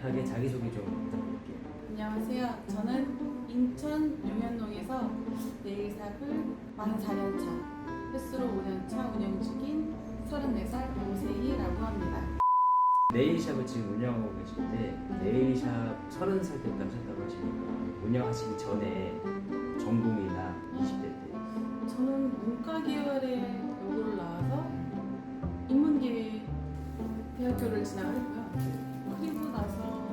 간략하게 자기소개 좀 부탁드릴게요. 안녕하세요. 저는 인천 용현동에서 네일샵을 44년차, 횟수로 5년차 운영 중인 34살 오세희라고 합니다. 네일샵을 지금 운영하고 계신데 네일샵 30살 때부터 하셨다고 하시니까 운영하시기 전에 전공이나 20대 때 저는 문과 계열의 여고를 나와서 인문계 대학교를 진학을 했고요. 그리고 나서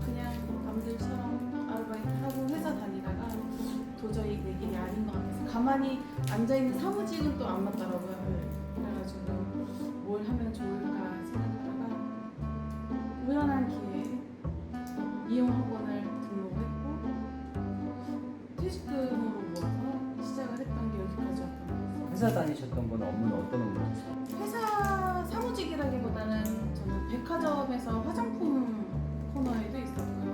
그냥 남들처럼 아르바이트하고 회사 다니다가 도저히 내 길이 아닌 것 같아서 가만히 앉아있는 사무직은 또 안 맞더라고요. 그래가지고 뭘 하면 좋을까 생각하다가 우연한 기회에 미용학원을 등록했고 퇴직금으로 모아서 시작을 했던 게 여기까지 왔던 것 같아요. 회사 다니셨던 건 업무는 어떤 업무였어요? 회사 사무직이라기보다는 저는 백화점에서 화장품 코너에도 있었고요.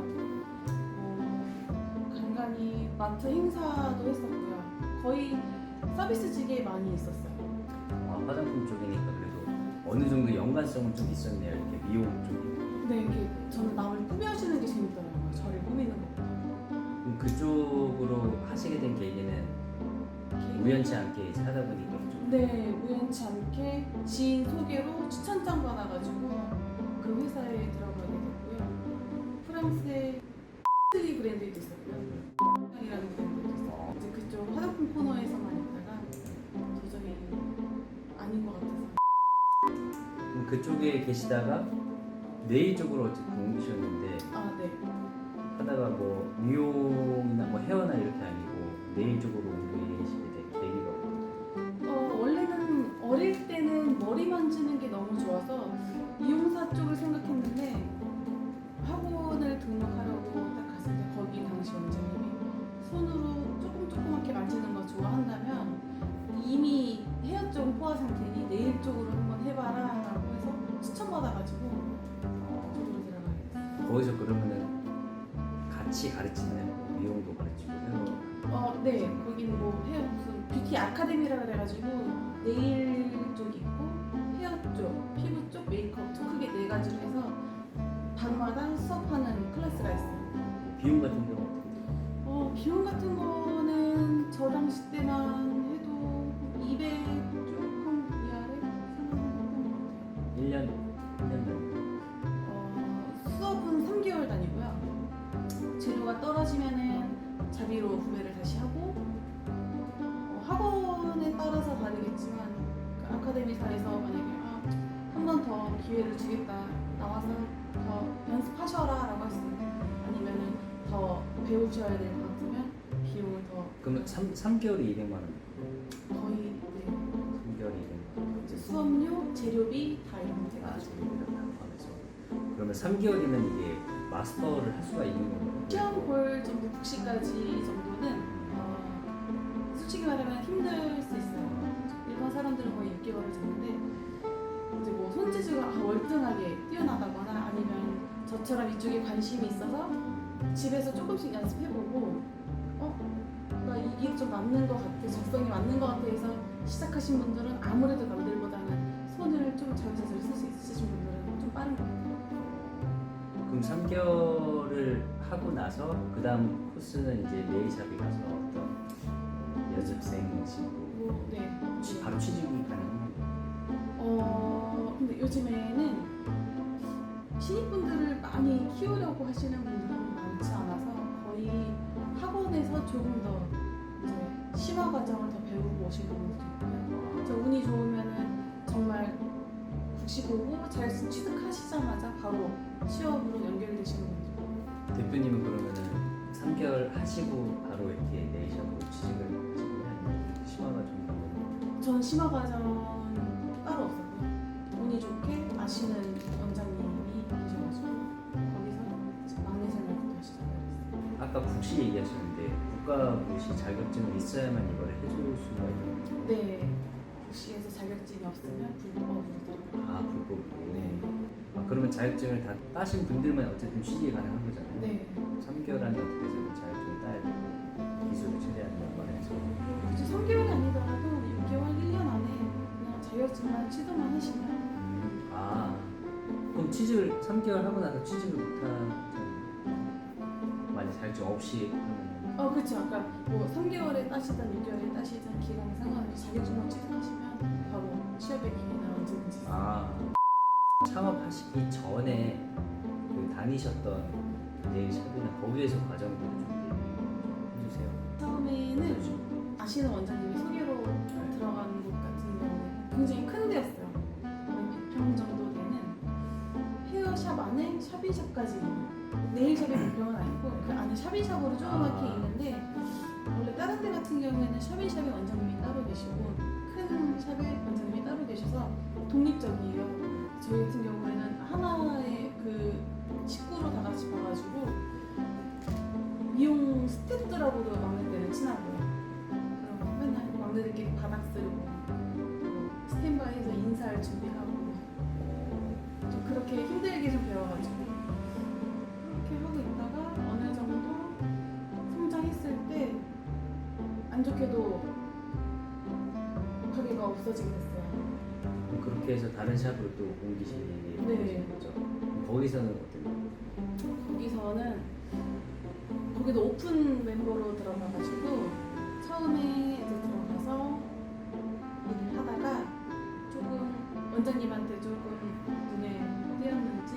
간간히 마트 행사도 했었고요. 거의 서비스직에 많이 있었어요. 아, 화장품 쪽이니까 그래도 어느 정도 연관성은 좀 있었네요. 이렇게 미용 쪽이. 근데 이게 저는 남을 꾸며주는 게 재밌더라고요. 저를 꾸미는 거. 그럼 그쪽으로 하시게 된 계기는 우연치 않게 이제 하다 보니까 좀 네, 우연치 않게 지인 소개로 추천장 받아가지고 그 회사에 들어가게 됐고요. 프랑스의 리 브랜드도 있었고요. 이라는 브랜드도 있었고 이제 그쪽 화장품 코너에서만 있다가 도저히 아닌 것 같아서. 그럼 그쪽에 계시다가 네일 쪽으로 어쨌든 옮기셨는데 아, 네. 하다가 뭐 미용이나 뭐 헤어나 이렇게 아니고 네일 쪽으로 옮기시게 된 계기가 원래는 어릴 때는 머리 만지는 게 너무 좋아서 미용사 쪽을 생각했는데 학원을 등록하려고 딱 갔을 때 거기 당시 원장님이 손으로 조그맣게 만지는 거 좋아한다면 이미 헤어 쪽 포화 상태니 네일 쪽으로 한번 해봐라 라고 해서 추천받아가지고 쪽으로 들어가게 됐어요. 거기서 그러면은 같이 가르치나요? 미용도 가르치고 헤어 네, 거기는 뭐 헤어 무슨 뷰티 아카데미라 그래가지고 네일 쪽 있고 헤어 쪽, 피부 쪽, 메이크업 쪽 크게 네 가지로 해서 방마다 수업하는 클래스가 있어요. 비용 같은 경우 어떻게 돼요? 비용 같은 거는 저 당시 때만 해도 200 조금 위아래 생각했던 것 같아요. 1년 정도? 수업은 3개월 다니고요. 재료가 떨어지면은 자비로 구매를 다시 하고 학원에 따라서 다르겠지만 그 아카데미사에서 만약에 한 번 더 기회를 주겠다 나와서 더 연습하셔라 라고 했을 때 아니면은 더 배우셔야 될 것 같으면 비용을 더 그러면 3개월에 200만 원 거의 네. 3개월에 200만 원 이제 수업료, 재료비 다 이런 게 아, 재료비랑 다 포함해서 그러면 3개월이면 이게 마스터를 할 수가 있는 건가요? 시험 볼 정도 국시까지 정도는 솔직히 말하면 힘들 수 있어요. 일반 사람들은 거의 6개월을 잡는데 이제 뭐 손재주가 월등하게 뛰어나다거나 아니면 저처럼 이쪽에 관심이 있어서 집에서 조금씩 연습해보고 나 이게 좀 맞는 것 같아, 적성이 맞는 것 같아 해서 시작하신 분들은 아무래도 남들보다는 손을 좀 자유자재로 쓸 수 있으신 분들은 좀 빠른 것 같아요. 그럼 3개월을 하고 나서 그 다음 코스는 이제 네일샵에 가서 어떤 연습생이시고 네. 바로 취직이 가능한가요? 근데 요즘에는 신입분들을 많이 키우려고 하시는 분들은 많지 않아서 거의 학원에서 조금 더 이제 심화 과정을 더 배우고 오시는 분들도 있고요. 저 운이 좋으면은 정말 국시 보고 잘 취득하시자마자 바로 취업으로 연결되시는 분들. 대표님은 그러면은 3개월 하시고 바로 이렇게 네일샵으로 취직을 하시고 아니면 심화가 좀 있나요? 저는 심화 과정 따로 없었고요. 운이 좋게 아시는 원장님이 계셔가지고 거기서 이제 막내 생활부터 시작을 했어요. 아까 국시 얘기하셨는데 국가고시 자격증은 있어야만 이걸 해줄 수가 있는 거죠? 네, 국시에서 자격증이 없으면 불법으로 들어가요. 아, 불법으로. 네. 아, 그러면 자격증을 다 따신 분들만 어쨌든 취직이 가능한 거잖아요. 네. 3개월 안에 어떻게 해서 자격증을 따야 되고 기술을 최대한 연관해서. 그치, 3개월이 아니더라도 6개월, 1년 안에 그냥 자격증만 취득만 하시면 아, 그럼 취직을 3개월 하고 나서 취직을 못하잖아요. 많이 자격증 없이 하면 그렇죠. 아까 뭐 3개월에 따시든 6개월에 따시든 기간이 상관없이 자격증만 취득하시면 바로 취업의 기회는 언제든지 있어요. 창업하시기 전에 그 다니셨던 네일샵이나 거기에서 과정을 좀 해주세요. 처음에는 아시는 원장님이 소개로 들어간 곳 같은 경우는 굉장히 큰 데였어요. 100평 정도 되는 헤어샵 안에 샵인샵까지 있는 네일샵의 별명은 아니고 그 안에 샵인샵으로 조그맣게 있는데 원래 다른 데 같은 경우에는 샵인샵에 원장님이 따로 계시고 큰 샵에 원장님이 따로 계셔서 독립적이에요. 저희 같은 경우에는 하나의 그 식구로 다 같이 봐가지고 미용 스태프들하고도 막내 때는 친하고요. 그럼 맨날 막내들끼리 바닥 쓸고 스탠바이에서 인사할 준비하고 좀 그렇게 힘들게 좀 배워가지고 그렇게 하고 있다가 어느 정도 성장했을 때 안 좋게도 가게가 없어지게 됐어요. 그럼 그렇게 해서 다른 샵으로 또 옮기시는 네. 거죠? 거기서는 어때요? 거기서는 거기도 오픈 멤버로 들어가가지고 처음에 이제 들어가서 일을 하다가 조금 원장님한테 조금 눈에 띄었는지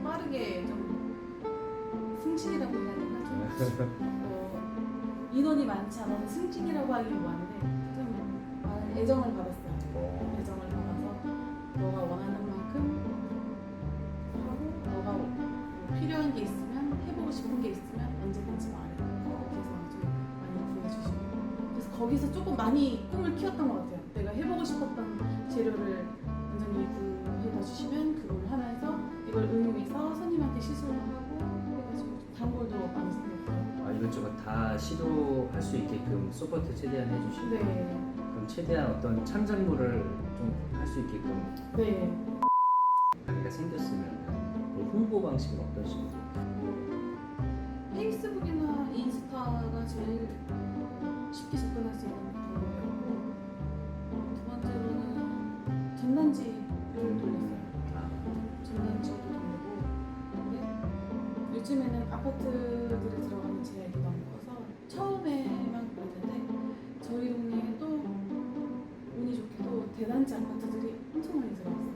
빠르게 좀 승진이라고 해야 되나? 인원이 많지 않아서 승진이라고 하기는 많은데 좀 많은 애정을 받았어요. 애정을 받아서 너가 원하는 만큼 하고 너가 뭐 필요한 게 있으면 해보고 싶은 게 있으면 언제든지 말해. 그렇게 해서 좀 많이 구해주시고 그래서 거기서 조금 많이 꿈을 키웠던 것 같아요. 내가 해보고 싶었던 재료를 원장님이 구해다 주시면 그걸 하면서 이걸 응용해서 손님한테 시술도 하고 해가지고 단골도 많이 생겼고요. 이것저것 다 시도할 수 있게끔 서포트 최대한 해주시고 네. 그럼 최대한 어떤 창작물을 좀 할 수 있게끔 네. 가게가 생겼으면 그 홍보 방식은 어떤 식으로? 페이스북이나 인스타가 제일 쉽게 접근할 수 있는 방법이었고 두 번째로는 전단지를 돌렸어요. 전단지도 돌리고 근데 요즘에는 아파트들에 들어가는 제약이 너무 커서 처음에만 그랬는데 저희 동네에도 운이 좋게도 대단지 아파트들이 엄청 많이 들어왔어요.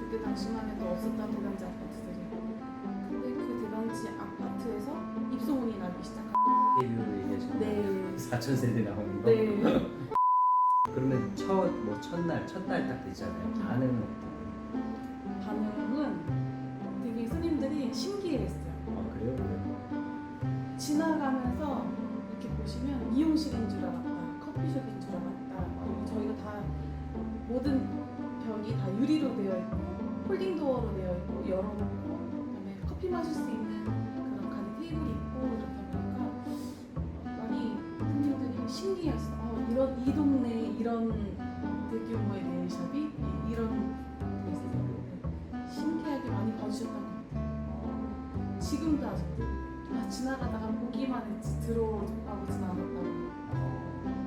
그때 당시만 해도 없었던 대단지 아파트들이. 근데 그 대단지 아파트에서 입소문이 나기 시작한. 데뷔로 얘기하시는 네. 4,000세대 나오는 거? 네. 그러면 첫날 딱 되잖아요. 반응은 어때요? 반응은 되게 손님들이 신기해했어요. 그래요? 그래요? 지나가면서 이렇게 보시면 미용실인 줄 알았다, 커피숍인 줄 알았다. 그리고 저희가 다 모든 벽이 다 유리로 되어 있고 폴딩 도어로 되어 있고 열어놓고 그다음에 커피 마실 수 있는 그런 가게 테이블이 있고 이렇다 보니까 많이 손님들이 신기했어. 이 동네에 이런 대규모의 네일샵이 이런 데 있어서 신기하게 많이 봐주셨던 것 같아요. 지금도 아직도 지나가다가 보기만 했지 들어가보진 않았다고